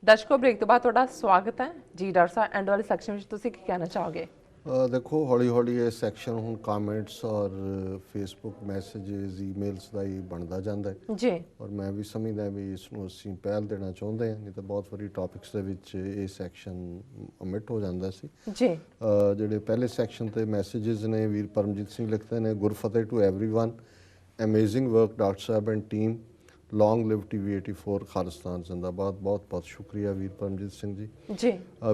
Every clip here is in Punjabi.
ਦਰਸ਼ਕੋ ਬ੍ਰੇਕ ਤੋਂ ਬਾਅਦ ਤੁਹਾਡਾ ਸਵਾਗਤ ਹੈ ਜੀ। ਡਾਕਟਰ ਸਾਹਿਬ ਐਂਡ ਵਾਲੇ ਸੈਕਸ਼ਨ ਵਿੱਚ ਤੁਸੀਂ ਕੀ ਕਹਿਣਾ ਚਾਹੋਗੇ? ਦੇਖੋ ਹੌਲੀ ਹੌਲੀ ਇਹ ਸੈਕਸ਼ਨ ਹੁਣ ਕਮੈਂਟਸ ਔਰ ਫੇਸਬੁੱਕ ਮੈਸੇजेस ਈਮੇਲਸ ਦਾ ਹੀ ਬਣਦਾ ਜਾਂਦਾ ਹੈ ਜੀ। ਔਰ ਮੈਂ ਵੀ ਸਮਝਦਾ ਵੀ ਇਸ ਨੂੰ ਅਸੀਂ ਪਹਿਲ ਦੇਣਾ ਚਾਹੁੰਦੇ ਹਾਂ, ਨਹੀਂ ਤਾਂ ਬਹੁਤ ਵਾਰੀ ਟੌਪਿਕਸ ਦੇ ਵਿੱਚ ਇਹ ਸੈਕਸ਼ਨ ਅਮਿਟ ਹੋ ਜਾਂਦਾ ਸੀ ਜੀ। ਜਿਹੜੇ ਪਹਿਲੇ ਸੈਕਸ਼ਨ ਤੇ ਮੈਸੇजेस ਨੇ, ਵੀਰ ਪਰਮਜੀਤ ਸਿੰਘ ਲਿਖਦੇ ਨੇ, Gurfateh to everyone, amazing work doctor sahib and team, long live TV84 Khalistan zindabad. बहुत बहुत शुक्रिया वीर परमजीत सिंह जी।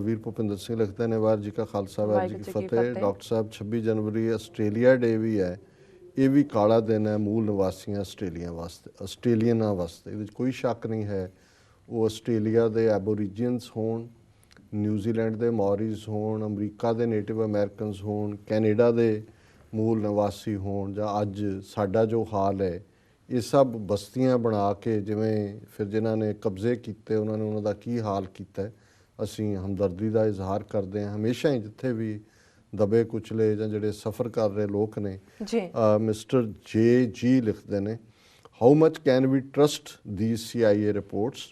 वीर भुपिंदर सिंह लिखते हैं वाहिगुरू जी का खालसा वाहिगुरू जी की फतेह। डॉक्टर साहब 26 जनवरी आस्ट्रेलिया डे भी है, ये भी काला दिन है मूल निवासियों आस्ट्रेलियना वास्ते, ये कोई शक नहीं है। वो आस्ट्रेलिया के एबोरीजिनस होन, न्यूजीलैंड के मॉरीज होन, अमरीका के नेटिव अमेरिकनस होन, कैनेडा के मूल निवासी होन, जां अज साडा जो हाल है, ये सब बस्तियां बना के जिमें फिर जिन्हों ने कब्जे किए उन्होंने उन्होंने की हाल किया, असी हमदर्दी का इजहार करते हैं हमेशा ही जिथे भी दबे कुचले ਜਾਂ ਜਿਹੜੇ सफ़र कर रहे लोग ने। मिस्टर जे लिखते हैं, how much can we trust these CIA reports?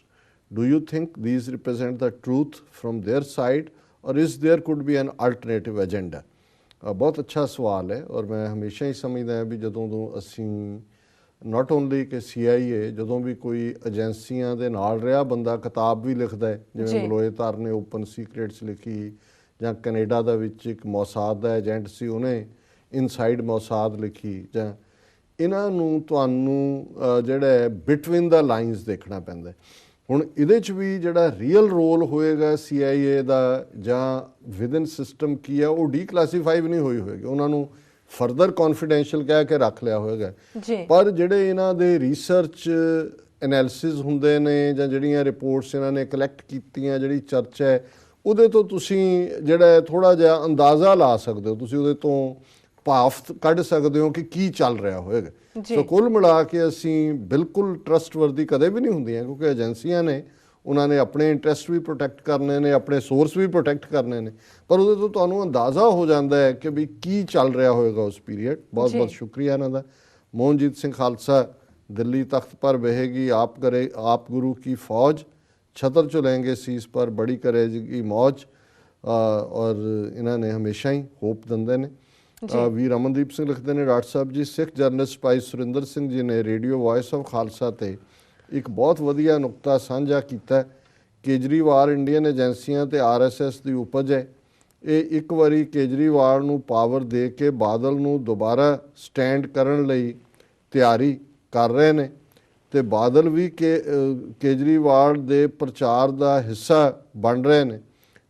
Do you think these represent the truth from their side और is there could be an alternative agenda? बहुत अच्छा सवाल है और मैं हमेशा ही समझदा भी जदों तो असी नॉट ओनली कि CIA ਜਦੋਂ ਵੀ ਕੋਈ ਏਜੰਸੀਆਂ ਦੇ ਨਾਲ ਰਿਹਾ ਬੰਦਾ ਕਿਤਾਬ ਵੀ ਲਿਖਦਾ ਹੈ, ਜਿਵੇਂ ਮਲੋਏਤਰ ਨੇ ਓਪਨ ਸੀਕ੍ਰੇਟਸ ਲਿਖੀ, ਜਾਂ ਕੈਨੇਡਾ ਦਾ ਵਿੱਚ ਇੱਕ ਮੌਸਾਦ ਦਾ ਏਜੰਟ ਸੀ ਉਹਨੇ ਇਨਸਾਈਡ ਮੌਸਾਦ ਲਿਖੀ, ਜਾਂ ਇਹਨਾਂ ਨੂੰ ਤੁਹਾਨੂੰ ਜਿਹੜਾ ਬਿਟਵੀਨ ਦਾ ਲਾਈਨਸ ਦੇਖਣਾ ਪੈਂਦਾ। ਹੁਣ ਇਹਦੇ 'ਚ ਵੀ ਜਿਹੜਾ ਰੀਅਲ ਰੋਲ ਹੋਏਗਾ CIA ਦਾ ਜਾਂ ਵਿਦਨ ਸਿਸਟਮ ਕੀ ਹੈ, ਉਹ ਡੀਕਲਾਸੀਫਾਈ ਵੀ ਨਹੀਂ ਹੋਏਗੀ, ਉਹਨਾਂ ਨੂੰ फरदर कॉन्फिडेंशियल कह के रख लिया होएगा। पर जिहड़े इन्हां दे रिसर्च एनालिसिस हुंदे ने जां जिहड़ियां रिपोर्ट्स इन्हां ने कलैक्ट कीतियां, जिहड़ी चर्चा है उहदे तो तुसीं जिहड़ा थोड़ा जिहा अंदाज़ा ला सकदे हो, तुसीं उहदे तो भाफ कढ सकदे हो कि की चल रहा होएगा। सो कुल मिला के असीं बिल्कुल ट्रस्टवर्दी कदे भी नहीं हुंदियां, क्योंकि एजेंसियां ने उन्होंने अपने इंटरस्ट भी प्रोटैक्ट करने ने, अपने सोर्स भी प्रोटैक्ट करने ने, पर उहदे तो तुहानूं अंदाज़ा हो जाता है कि भी की चल रहा होएगा उस पीरियड। बहुत बहुत शुक्रिया इन्हां दा। मोहनजीत सिंह खालसा, दिल्ली तख्त पर बहेगी आप गुरु की फ़ौज, छतर चलेंगे सीस पर बड़ी करेगी मौज, और इन्होंने हमेशा ही होप दिंदे ने। वीर अमनदीप सिंह लिखते हैं, डॉक्टर साहब जी सिख जर्नलिस्ट भाई सुरिंदर सिंह जी ने रेडियो वॉइस ऑफ खालसा ते एक बहुत वधिया नुकता साझा किया। केजरीवाल इंडियन एजेंसियां ते RSS की उपज है। ये एक बारी केजरीवाल नूं पावर दे के बादल नूं दोबारा स्टैंड करन लई तैयारी कर रहे हैं, तो बादल भी केजरीवाल दे प्रचार का हिस्सा बन रहे हैं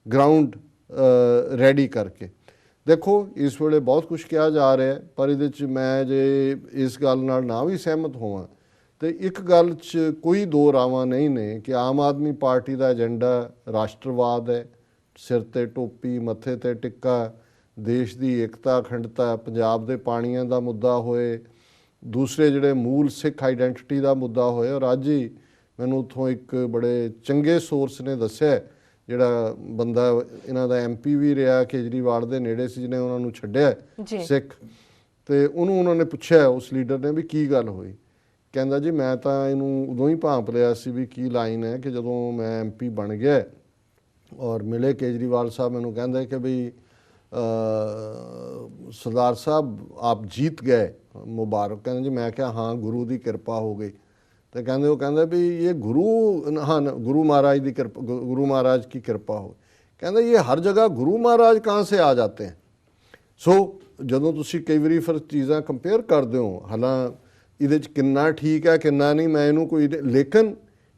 ग्राउंड रेडी करके। देखो इस वेले बहुत कुछ कहा जा रहा है, पर ये मैं जे इस गल नाल ना भी सहमत होवां तो एक गल च कोई दो रावां नहीं ने कि आम आदमी पार्टी का एजेंडा राष्ट्रवाद है, सिर ते टोपी मत्थे ते टिक्का, देश की एकता अखंडता, पंजाब के पानियां का मुद्दा होए, दूसरे जिहड़े मूल सिख आइडेंटिटी का मुद्दा होए। और अज ही मैनूं उत्थों एक बड़े चंगे सोर्स ने दस्सिया, जिहड़ा बंदा इन्हां दा MP भी रहा केजरीवाल के नेड़े सी, जिन्हें उन्होंने छड्डिया सिख, तो उन्होंने पुछया उस लीडर ने भी की गल होई, कहंदा जी मैं तो इनू उदों ही भांप लिया सी भी की लाइन है कि जदों मैं MP बन गया और मिले केजरीवाल साहब मैनू कहंदे कि बई सरदार साहब आप जीत गए, मुबारक। कहंदे जी मैं क्या हाँ गुरु की कृपा हो गई। तो कहंदे वो कहंदे भी ये गुरु, हाँ गुरु महाराज की कृपा, गुरु महाराज की कृपा हो। कहंदे ये हर जगह गुरु महाराज कहाँ से आ जाते हैं? सो जदों तुसीं कई वारी फिर चीज़ां कंपेयर करदे हो, हालां ਇਹਦੇ 'ਚ ਕਿੰਨਾ ਠੀਕ ਹੈ ਕਿੰਨਾ ਨਹੀਂ मैं ਇਹਨੂੰ कोई, लेकिन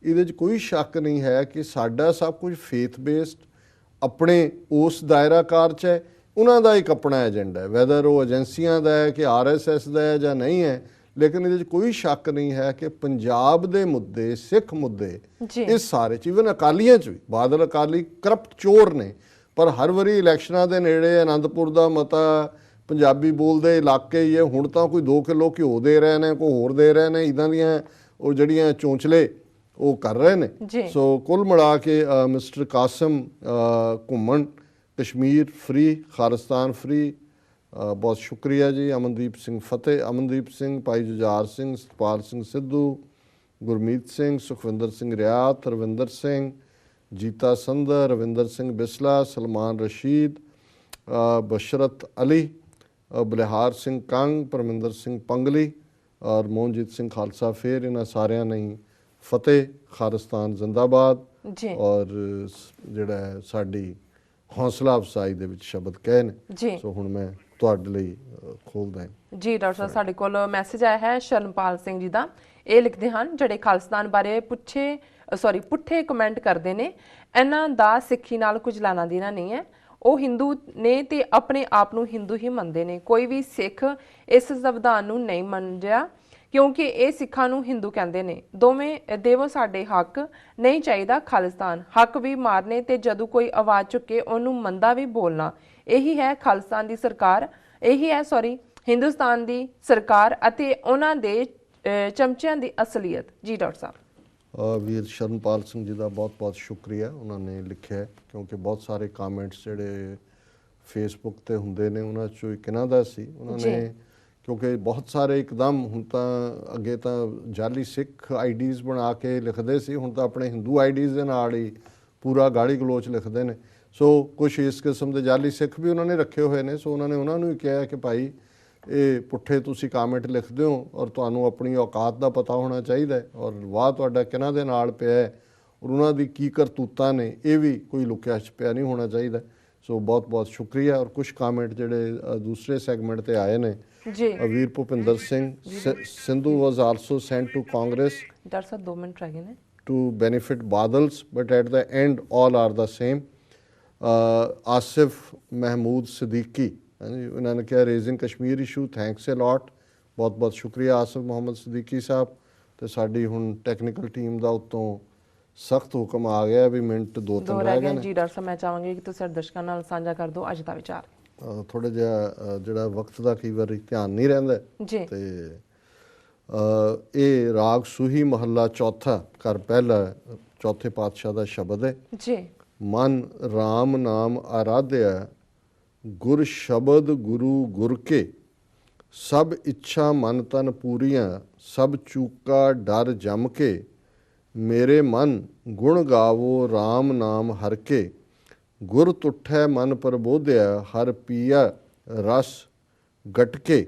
ਇਹਦੇ 'ਚ कोई शक नहीं है कि ਸਾਡਾ सब कुछ फेथ बेस्ड अपने उस दायराकार 'ਚ है, उन्हां दा एक अपना एजेंडा है, वैदर वो एजेंसियां दा है कि RSS दा है ਜਾਂ नहीं है। लेकिन ਇਹਦੇ 'ਚ कोई शक नहीं है कि पंजाब दे मुद्दे, सिख मुद्दे, इस सारे च इवन अकालियां च भी, बादल अकाली करप्ट चोर ने, पर हर वारी इलैक्शनां दे नेड़े आनंदपुर दा मता पंजाबी बोलते इलाके ही है, हुण तां कोई 2 किलो घ्यो दे रहे हैं, कोई होर दे रहे हैं, इदां दियां वो जड़ियां चौंचले वो कर रहे हैं। सो कुल मिला के mister Kasim Ghumman, Kashmir free, Khalistan free, बहुत शुक्रिया जी। अमनदीप सिंह फतेह, अमनदीप सिंह, भाई जुझार सिंह, सतपाल सिंह सिद्धू, गुरमीत सिंह, सुखविंदर सिंह रियात, रविंदर सिंह, ਜੀਤਾ ਸੰਧਰ, ਰਵਿੰਦਰ ਸਿੰਘ ਬਿਸਲਾ, ਸਲਮਾਨ ਰਸ਼ੀਦ, ਬਸ਼ਰਤ ਅਲੀ, ਬਲਿਹਾਰ ਸਿੰਘ ਕੰਗ, ਪਰਮਿੰਦਰ ਸਿੰਘ ਪੰਗਲੀ ਔਰ ਮੋਹਨਜੀਤ ਸਿੰਘ ਖਾਲਸਾ। ਫਿਰ ਇਹਨਾਂ ਸਾਰਿਆਂ ਨੇ ਹੀ ਫਤਿਹ ਖਾਲਿਸਤਾਨ ਜ਼ਿੰਦਾਬਾਦ ਜੀ ਔਰ ਜਿਹੜਾ ਸਾਡੀ ਹੌਸਲਾ ਅਫਸਾਈ ਦੇ ਵਿੱਚ ਸ਼ਬਦ ਕਹੇ ਨੇ। ਜੀ ਸੋ ਹੁਣ ਮੈਂ ਤੁਹਾਡੇ ਲਈ ਖੋਲ੍ਹਦਾ ਹਾਂ। ਜੀ ਡਾਕਟਰ ਸਾਹਿਬ, ਸਾਡੇ ਕੋਲ ਮੈਸੇਜ ਆਇਆ ਹੈ ਸ਼ਰਨਪਾਲ ਸਿੰਘ ਜੀ ਦਾ। ਇਹ ਲਿਖਦੇ ਹਨ, ਜਿਹੜੇ ਖਾਲਿਸਤਾਨ ਬਾਰੇ ਪੁੱਠੇ ਕਮੈਂਟ ਕਰਦੇ ਨੇ, ਇਹਨਾਂ ਦਾ ਸਿੱਖੀ ਨਾਲ ਕੁਝ ਲੈਣਾ ਦੇਣਾ ਨਹੀਂ ਹੈ। ਉਹ ਹਿੰਦੂ ਨੇ ਤੇ ਆਪਣੇ ਆਪ ਨੂੰ ਹਿੰਦੂ ਹੀ ਮੰਨਦੇ ਨੇ। ਕੋਈ ਵੀ ਸਿੱਖ ਇਸ ਸੰਵਿਧਾਨ ਨੂੰ ਨਹੀਂ ਮੰਨਿਆ ਕਿਉਂਕਿ ਇਹ ਸਿੱਖਾਂ ਨੂੰ ਹਿੰਦੂ ਕਹਿੰਦੇ ਨੇ। ਦੋਵੇਂ ਦੇਵੋ ਸਾਡੇ ਹੱਕ, ਨਹੀਂ ਚਾਹੀਦਾ ਖਾਲਿਸਤਾਨ। ਹੱਕ ਵੀ ਮਾਰਨੇ ਤੇ ਜਦੋਂ ਕੋਈ ਆਵਾਜ਼ ਚੁੱਕੇ ਉਹਨੂੰ ਮੰਦਾ ਵੀ ਬੋਲਣਾ। ਇਹੀ ਹੈ ਖਾਲਿਸਤਾਨ ਦੀ ਸਰਕਾਰ, ਹਿੰਦੁਸਤਾਨ ਦੀ ਸਰਕਾਰ ਅਤੇ ਉਹਨਾਂ ਦੇ ਚਮਚਿਆਂ ਦੀ ਅਸਲੀਅਤ। ਜੀ ਡਾਕਟਰ ਸਾਹਿਬ। ਵੀਰ ਸ਼ਰਨਪਾਲ ਸਿੰਘ ਜੀ ਦਾ ਬਹੁਤ ਬਹੁਤ ਸ਼ੁਕਰੀਆ। ਉਹਨਾਂ ਨੇ ਲਿਖਿਆ ਕਿਉਂਕਿ ਬਹੁਤ ਸਾਰੇ ਕਾਮੈਂਟਸ ਜਿਹੜੇ ਫੇਸਬੁੱਕ ਤੇ ਹੁੰਦੇ ਨੇ ਉਹਨਾਂ 'ਚੋਂ ਇੱਕ ਇਹਨਾਂ ਦਾ ਸੀ। ਉਹਨਾਂ ਨੇ ਕਿਉਂਕਿ ਬਹੁਤ ਸਾਰੇ ਇੱਕਦਮ, ਹੁਣ ਤਾਂ ਅੱਗੇ ਤਾਂ ਜਾਲੀ ਸਿੱਖ ਆਈਡੀਜ਼ ਬਣਾ ਕੇ ਲਿਖਦੇ ਸੀ, ਹੁਣ ਤਾਂ ਆਪਣੇ ਹਿੰਦੂ ਆਈਡੀਜ਼ ਦੇ ਨਾਲ ਹੀ ਪੂਰਾ ਗਾਲੀ ਗਲੋਚ ਲਿਖਦੇ ਨੇ। ਸੋ ਕੁਛ ਇਸ ਕਿਸਮ ਦੇ ਜਾਲੀ ਸਿੱਖ ਵੀ ਉਹਨਾਂ ਨੇ ਰੱਖੇ ਹੋਏ ਨੇ। ਸੋ ਉਹਨਾਂ ਨੂੰ ਹੀ ਕਿਹਾ ਕਿ ਭਾਈ ਇਹ ਪੁੱਠੇ ਤੁਸੀਂ ਕਾਮੈਂਟ ਲਿਖਦੇ ਹੋ ਔਰ ਤੁਹਾਨੂੰ ਆਪਣੀ ਔਕਾਤ ਦਾ ਪਤਾ ਹੋਣਾ ਚਾਹੀਦਾ ਹੈ ਔਰ ਵਾਹ ਤੁਹਾਡਾ ਕਿਹਨਾਂ ਦੇ ਨਾਲ ਪਿਆ ਹੈ ਔਰ ਉਹਨਾਂ ਦੀ ਕੀ ਕਰਤੂਤਾਂ ਨੇ, ਇਹ ਵੀ ਕੋਈ ਲੁਕਿਆ ਛਿਪਿਆ ਨਹੀਂ ਹੋਣਾ ਚਾਹੀਦਾ। ਸੋ ਬਹੁਤ ਬਹੁਤ ਸ਼ੁਕਰੀਆ। ਔਰ ਕੁਛ ਕਾਮੈਂਟ ਜਿਹੜੇ ਦੂਸਰੇ ਸੈਗਮੈਂਟ ਤੇ ਆਏ ਨੇ। ਜੀ ਵੀਰ Bhupinder Singh, Sindhu was also sent to Congress doctor sahib 2 minute ਰਹਿ ਗਏ ਨੇ to benefit Badals, but at the end all are the same. Asif Mahmood Siddiqui, ਇਹਨਾਂ ਨੇ ਕਿਹਾ raising Kashmir issue, thanks a lot. ਬਹੁਤ ਬਹੁਤ ਸ਼ੁਕਰੀਆ ਆਸਿਫ ਮੁਹੰਮਦ ਸਦੀਕੀ ਸਾਹਿਬ। ਤੇ ਸਾਡੀ ਹੁਣ ਟੈਕਨੀਕਲ ਟੀਮ ਦਾ ਉੱਤੋਂ ਸਖਤ ਹੁਕਮ ਆ ਗਿਆ ਵੀ ਮਿੰਟ 2-3 ਰਹਿ ਗਏ ਨੇ। ਜੀ ਡਾਕਟਰ ਸਾਹਿਬ, ਮੈਂ ਚਾਹਾਂਗੀ ਕਿ ਤੁਸੀਂ ਦਰਸ਼ਕਾਂ ਨਾਲ ਸਾਂਝਾ ਕਰ ਦਿਓ ਅੱਜ ਦਾ ਵਿਚਾਰ। ਥੋੜਾ ਜਿਹਾ ਜਿਹੜਾ ਵਕਤ ਦਾ ਕਈ ਵਾਰੀ ਧਿਆਨ ਨਹੀਂ ਰਹਿੰਦਾ ਜੀ। ਤੇ ਇਹ ਰਾਗ ਸੂਹੀ ਮਹੱਲਾ ਚੌਥਾ ਘਰ ਪਹਿਲਾ ਚੌਥੇ ਪਾਤਸ਼ਾਹ ਦਾ ਸ਼ਬਦ ਹੈ। ਜੀ। ਮਨ ਰਾਮ ਨਾਮ ਆਰਾਧਿਆ, ਗੁਰ ਸ਼ਬਦ ਗੁਰੂ ਗੁਰ ਕੇ, ਸਭ ਇੱਛਾ ਮਨ ਤਨ ਪੂਰੀਆਂ, ਸਭ ਚੂਕਾ ਡਰ ਜਮ ਕੇ, ਮੇਰੇ ਮਨ ਗੁਣ ਗਾਵੋ ਰਾਮ ਨਾਮ ਹਰ ਕੇ, ਗੁਰ ਤੁਠੈ ਮਨ ਪ੍ਰਬੋਧਿਆ, ਹਰ ਪੀਆ ਰਸ ਗਟਕੇ,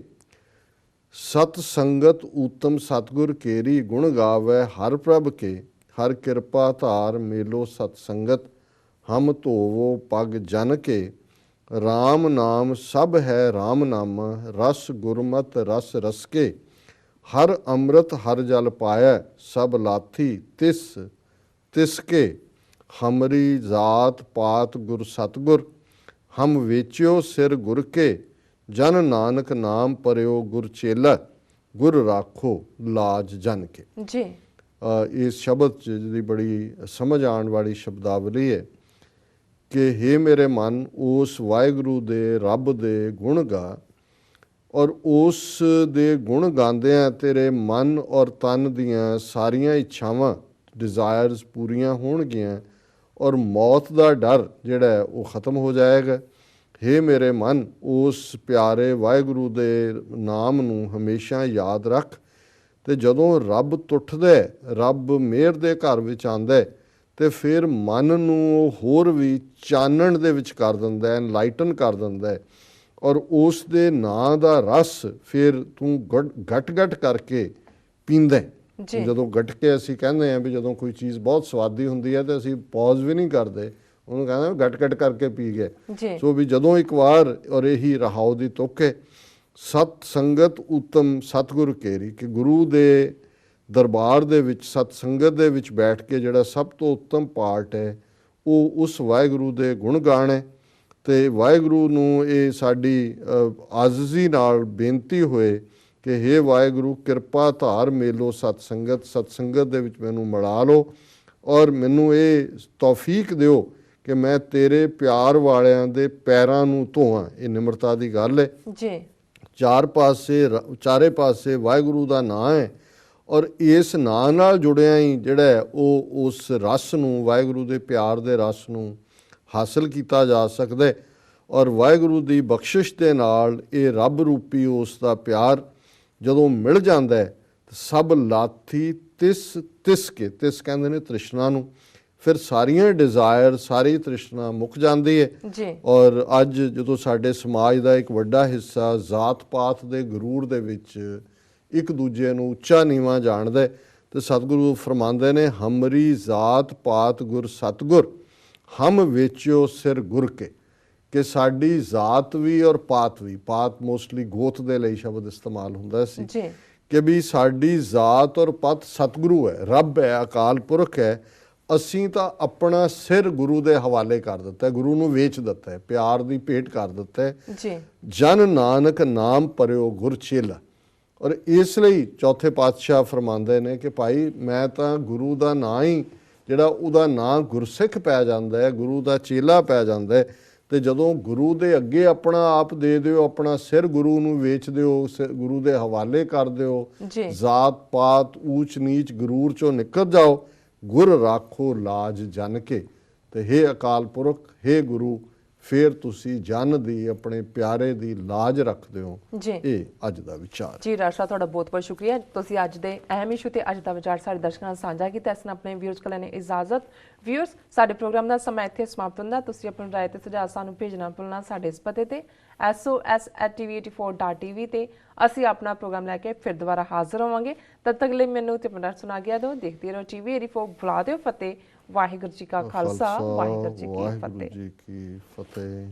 ਸਤ ਸੰਗਤ ਊਤਮ ਸਤਗੁਰ ਕੇਰੀ, ਗੁਣ ਗਾਵੈ ਹਰ ਪ੍ਰਭ ਕੇ, ਹਰ ਕਿਰਪਾ ਧਾਰ ਮੇਲੋ ਸਤ ਸੰਗਤ, ਹਮ ਧੋਵੋ ਪਗ ਜਨ ਕੇ, ਰਾਮ ਨਾਮ ਸਭ ਹੈ ਰਾਮ ਨਾਮਾ, ਰਸ ਗੁਰਮਤ ਰਸ ਰਸ ਕੇ, ਹਰ ਅੰਮ੍ਰਿਤ ਹਰ ਜਲ ਪਾਇਆ, ਸਭ ਲਾਥੀ ਤਿਸ ਤਿਸ ਕੇ, ਹਮਰੀ ਜਾਤ ਪਾਤ ਗੁਰ ਸਤਗੁਰ, ਹਮ ਵੇਚਿਓ ਸਿਰ ਗੁਰ ਕੇ, ਜਨ ਨਾਨਕ ਨਾਮ ਪਰਿਓ ਗੁਰ ਚੇਲਾ, ਗੁਰ ਰਾਖੋ ਲਾਜ ਜਨ ਕੇ। ਜੀ। ਇਸ ਸ਼ਬਦ 'ਚ ਜਿਹੜੀ ਬੜੀ ਸਮਝ ਆਉਣ ਵਾਲੀ ਸ਼ਬਦਾਵਲੀ ਹੈ ਕਿ ਹੇ ਮੇਰੇ ਮਨ ਉਸ ਵਾਹਿਗੁਰੂ ਦੇ ਰੱਬ ਦੇ ਗੁਣ ਗਾ ਔਰ ਉਸ ਦੇ ਗੁਣ ਗਾਉਂਦਿਆਂ ਤੇਰੇ ਮਨ ਔਰ ਤਨ ਦੀਆਂ ਸਾਰੀਆਂ ਇੱਛਾਵਾਂ ਡਿਜ਼ਾਇਰਸ ਪੂਰੀਆਂ ਹੋਣਗੀਆਂ ਔਰ ਮੌਤ ਦਾ ਡਰ ਜਿਹੜਾ ਉਹ ਖਤਮ ਹੋ ਜਾਏਗਾ। ਹੇ ਮੇਰੇ ਮਨ ਉਸ ਪਿਆਰੇ ਵਾਹਿਗੁਰੂ ਦੇ ਨਾਮ ਨੂੰ ਹਮੇਸ਼ਾ ਯਾਦ ਰੱਖ ਤੇ ਜਦੋਂ ਰੱਬ ਟੁੱਟਦਾ, ਰੱਬ ਮਿਹਰ ਦੇ ਘਰ ਵਿੱਚ ਆਉਂਦਾ ਤੇ ਫਿਰ ਮਨ ਨੂੰ ਉਹ ਹੋਰ ਵੀ ਚਾਨਣ ਦੇ ਵਿੱਚ ਕਰ ਦਿੰਦਾ, ਐਨਲਾਈਟਨ ਕਰ ਦਿੰਦਾ ਔਰ ਉਸ ਦੇ ਨਾਂ ਦਾ ਰਸ ਫਿਰ ਤੂੰ ਗਟ ਕਰਕੇ ਪੀਂਦਾ। ਜਦੋਂ ਗਟ ਕੇ ਅਸੀਂ ਕਹਿੰਦੇ ਹਾਂ ਵੀ ਜਦੋਂ ਕੋਈ ਚੀਜ਼ ਬਹੁਤ ਸਵਾਦੀ ਹੁੰਦੀ ਹੈ ਤੇ ਅਸੀਂ ਪੌਜ਼ ਵੀ ਨਹੀਂ ਕਰਦੇ, ਉਹਨੂੰ ਕਹਿੰਦੇ ਗਟ ਕਰਕੇ ਪੀ ਗਏ। ਸੋ ਵੀ ਜਦੋਂ ਇੱਕ ਵਾਰ ਔਰ ਇਹੀ ਰਹਾਉ ਦੀ ਤੁਕ ਹੈ, ਸਤ ਸੰਗਤ ਉੱਤਮ ਸਤਿਗੁਰ ਕੇਰੀ, ਕਿ ਗੁਰੂ ਦੇ ਦਰਬਾਰ ਦੇ ਵਿੱਚ ਸਤ ਸੰਗਤ ਦੇ ਵਿੱਚ ਬੈਠ ਕੇ ਜਿਹੜਾ ਸਭ ਤੋਂ ਉੱਤਮ ਪਾਰਟ ਹੈ ਉਹ ਉਸ ਵਾਹਿਗੁਰੂ ਦੇ ਗੁਣ ਗਾਣ ਹੈ। ਤੇ ਵਾਹਿਗੁਰੂ ਨੂੰ ਇਹ ਸਾਡੀ ਆਜ਼ਜ਼ੀ ਨਾਲ ਬੇਨਤੀ ਹੋਏ ਕਿ ਹੇ ਵਾਹਿਗੁਰੂ ਕਿਰਪਾ ਧਾਰ ਮੇਲੋ ਸਤ ਸੰਗਤ ਦੇ ਵਿੱਚ ਮੈਨੂੰ ਮਿਲਾ ਲਓ ਔਰ ਮੈਨੂੰ ਇਹ ਤੌਫੀਕ ਦਿਓ ਕਿ ਮੈਂ ਤੇਰੇ ਪਿਆਰ ਵਾਲਿਆਂ ਦੇ ਪੈਰਾਂ ਨੂੰ ਧੋਵਾਂ। ਇਹ ਨਿਮਰਤਾ ਦੀ ਗੱਲ ਹੈ ਜੀ। ਚਾਰੇ ਪਾਸੇ ਵਾਹਿਗੁਰੂ ਦਾ ਨਾਂ ਹੈ ਔਰ ਇਸ ਨਾਂ ਨਾਲ ਜੁੜਿਆ ਹੀ ਜਿਹੜਾ ਉਹ ਉਸ ਰਸ ਨੂੰ, ਵਾਹਿਗੁਰੂ ਦੇ ਪਿਆਰ ਦੇ ਰਸ ਨੂੰ ਹਾਸਲ ਕੀਤਾ ਜਾ ਸਕਦਾ ਹੈ ਔਰ ਵਾਹਿਗੁਰੂ ਦੀ ਬਖਸ਼ਿਸ਼ ਦੇ ਨਾਲ ਇਹ ਰੱਬ ਰੂਪੀ ਉਸ ਦਾ ਪਿਆਰ ਜਦੋਂ ਮਿਲ ਜਾਂਦਾ ਹੈ ਸਭ ਲਾਥੀ ਤਿਸ ਕੇ, ਤਿਸ ਕਹਿੰਦੇ ਨੇ ਤ੍ਰਿਸ਼ਨਾ ਨੂੰ, ਫਿਰ ਸਾਰੀਆਂ ਡਿਜ਼ਾਇਰ ਸਾਰੀ ਤ੍ਰਿਸ਼ਨਾ ਮੁੱਕ ਜਾਂਦੀ ਹੈ। ਜੀ ਔਰ ਅੱਜ ਜਦੋਂ ਸਾਡੇ ਸਮਾਜ ਦਾ ਇੱਕ ਵੱਡਾ ਹਿੱਸਾ ਜ਼ਾਤ ਪਾਤ ਦੇ ਗਰੂਰ ਦੇ ਵਿੱਚ ਇੱਕ ਦੂਜੇ ਨੂੰ ਉੱਚਾ ਨੀਵਾਂ ਜਾਣਦਾ ਹੈ, ਤੇ ਸਤਿਗੁਰੂ ਫਰਮਾਉਂਦੇ ਨੇ ਹਮਰੀ ਜ਼ਾਤ ਪਾਤ ਗੁਰ ਸਤਿਗੁਰ ਹਮ ਵੇਚਿਓ ਸਿਰ ਗੁਰ ਕੇ, ਕਿ ਸਾਡੀ ਜ਼ਾਤ ਵੀ ਔਰ ਪਾਤ ਵੀ, ਪਾਤ ਮੋਸਟਲੀ ਗੋਤ ਦੇ ਲਈ ਸ਼ਬਦ ਇਸਤੇਮਾਲ ਹੁੰਦਾ ਸੀ, ਜੀ ਕਿ ਵੀ ਸਾਡੀ ਜ਼ਾਤ ਔਰ ਪਤ ਸਤਿਗੁਰੂ ਹੈ, ਰੱਬ ਹੈ, ਅਕਾਲ ਪੁਰਖ ਹੈ। ਅਸੀਂ ਤਾਂ ਆਪਣਾ ਸਿਰ ਗੁਰੂ ਦੇ ਹਵਾਲੇ ਕਰ ਦਿੱਤਾ, ਗੁਰੂ ਨੂੰ ਵੇਚ ਦਿੱਤਾ ਹੈ, ਪਿਆਰ ਦੀ ਭੇਟ ਕਰ ਦਿੱਤਾ ਹੈ। ਜੀ ਜਨ ਨਾਨਕ ਨਾਮ ਪਰਿਓ ਗੁਰ ਚੇਲਾ। ਔਰ ਇਸ ਲਈ ਚੌਥੇ ਪਾਤਸ਼ਾਹ ਫਰਮਾਉਂਦੇ ਨੇ ਕਿ ਭਾਈ ਮੈਂ ਤਾਂ ਗੁਰੂ ਦਾ ਨਾਂ ਹੀ ਜਿਹੜਾ ਉਹਦਾ ਨਾਂ ਗੁਰਸਿੱਖ ਪੈ ਜਾਂਦਾ ਹੈ, ਗੁਰੂ ਦਾ ਚੇਲਾ ਪੈ ਜਾਂਦਾ ਹੈ। ਤੇ ਜਦੋਂ ਗੁਰੂ ਦੇ ਅੱਗੇ ਆਪਣਾ ਆਪ ਦੇ ਦਿਓ, ਆਪਣਾ ਸਿਰ ਗੁਰੂ ਨੂੰ ਵੇਚ ਦਿਓ, ਗੁਰੂ ਦੇ ਹਵਾਲੇ ਕਰ ਦਿਓ, ਜੀ ਜ਼ਾਤ ਪਾਤ ਊਚ ਨੀਚ ਗਰੂਰ ਚੋਂ ਨਿਕਲ ਜਾਓ, ਗੁਰ ਰਾਖੋ ਲਾਜ ਜਨ ਕੇ। ਤੇ ਹੇ ਅਕਾਲ ਪੁਰਖ, ਹੇ ਗੁਰੂ, ਫਿਰ ਤੁਸੀਂ ਜਨ ਦੀ ਆਪਣੇ ਪਿਆਰੇ ਦੀ ਲਾਜ ਰੱਖਦੇ ਹੋ। ਜੀ ਇਹ ਅੱਜ ਦਾ ਵਿਚਾਰ। ਜੀ ਰਾਸ਼ਾ, ਤੁਹਾਡਾ ਬਹੁਤ ਬਹੁਤ ਸ਼ੁਕਰੀਆ। ਤੁਸੀਂ ਅੱਜ ਦੇ ਅਹਿਮ ਇਸ਼ੂ ਤੇ ਅੱਜ ਦਾ ਵਿਚਾਰ ਸਾਡੇ ਦਰਸ਼ਕਾਂ ਨਾਲ ਸਾਂਝਾ ਕੀਤਾ। ਇਸ ਨਾਲ ਆਪਣੇ ਵਿਊਅਰਸ ਕੋਲ ਲੈਣੇ ਇਜਾਜ਼ਤ। ਵਿਊਅਰਸ, ਸਾਡੇ ਪ੍ਰੋਗਰਾਮ ਦਾ ਸਮਾਂ ਇੱਥੇ ਸਮਾਪਤ ਹੁੰਦਾ। ਤੁਸੀਂ ਆਪਣੀ ਰਾਏ ਤੇ ਸੁਝਾਅ ਸਾਨੂੰ ਭੇਜਣਾ ਭੁੱਲਣਾ ਸਾਡੇ ਇਸ ਪਤੇ ਤੇ sos@tv84.tv ਤੇ ਅਸੀਂ ਆਪਣਾ ਪ੍ਰੋਗਰਾਮ ਲੈ ਕੇ ਫਿਰ ਦੁਬਾਰਾ ਹਾਜ਼ਰ ਹੋਵਾਂਗੇ। ਤਦ ਤੱਕ ਲਈ ਮੈਨੂੰ ਤੇ ਆਪਣਾ ਸੁਣਾ ਗਿਆ ਦਿਓ। ਦੇਖਦੇ ਰਹੋ TV84। ਬੁਲਾ ਦਿਓ ਫਤਿਹ। ਵਾਹਿਗੁਰੂ ਜੀ ਕਾ ਖਾਲਸਾ, ਵਾਹਿਗੁਰੂ ਜੀ ਕੀ ਫਤਿਹ।